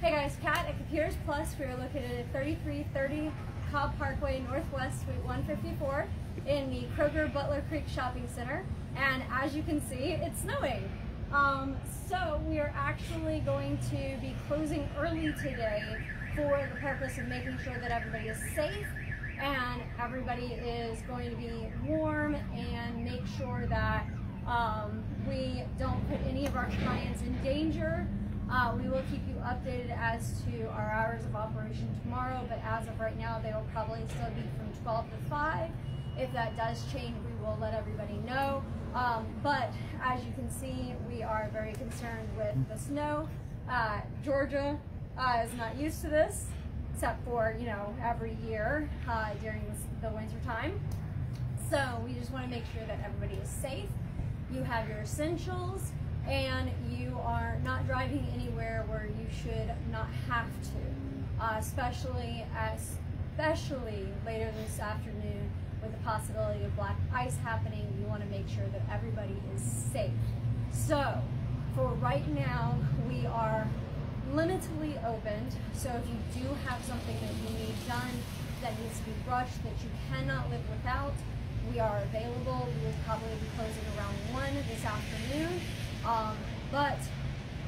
Hey guys, Kat at Computers Plus. We are located at 3330 Cobb Parkway Northwest, Suite 154 in the Kroger Butler Creek Shopping Center. And as you can see, it's snowing. So we are actually going to be closing early today for the purpose of making sure that everybody is safe and everybody is going to be warm and make sure that we don't put any of our clients in danger. We will keep you updated as to our hours of operation tomorrow, but as of right now, they will probably still be from 12 to 5. If that does change, we will let everybody know. But as you can see, we are very concerned with the snow. Georgia is not used to this, except for, you know, every year during the winter time. So we just want to make sure that everybody is safe. You have your essentials, and you are not driving anywhere where you should not have to, especially later this afternoon with the possibility of black ice happening. You want to make sure that everybody is safe. So for right now, we are limitedly opened. So if you do have something that you need done that needs to be brushed, that you cannot live without, we are available. We will probably be closing around 1 this afternoon. But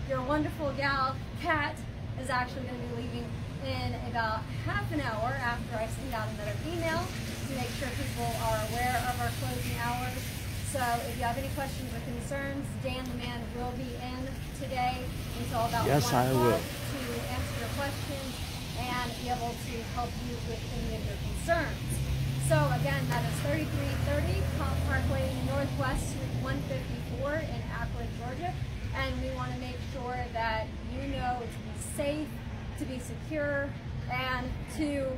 your wonderful gal, Kat, is actually going to be leaving in about half an hour after I send out another email to make sure people are aware of our closing hours. So if you have any questions or concerns, Dan the man will be in today until about 1 o'clock to answer your questions and be able to help you with any of your concerns. So again, that is 3330 Cobb Parkway Northwest, Suite 154 in Acworth, Georgia. And we want to make sure that you know to be safe, to be secure, and to,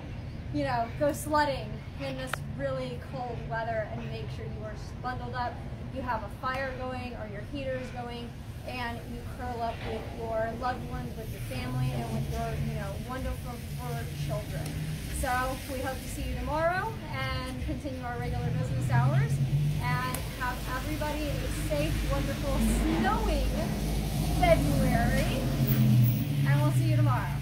you know, go sledding in this really cold weather and make sure you are bundled up, you have a fire going or your heaters going, and you curl up with your loved ones, with your family, and with your, you know, wonderful fur children. So we hope to see you tomorrow and continue our regular business hours and have everybody a safe, wonderful, snowing February, and we'll see you tomorrow.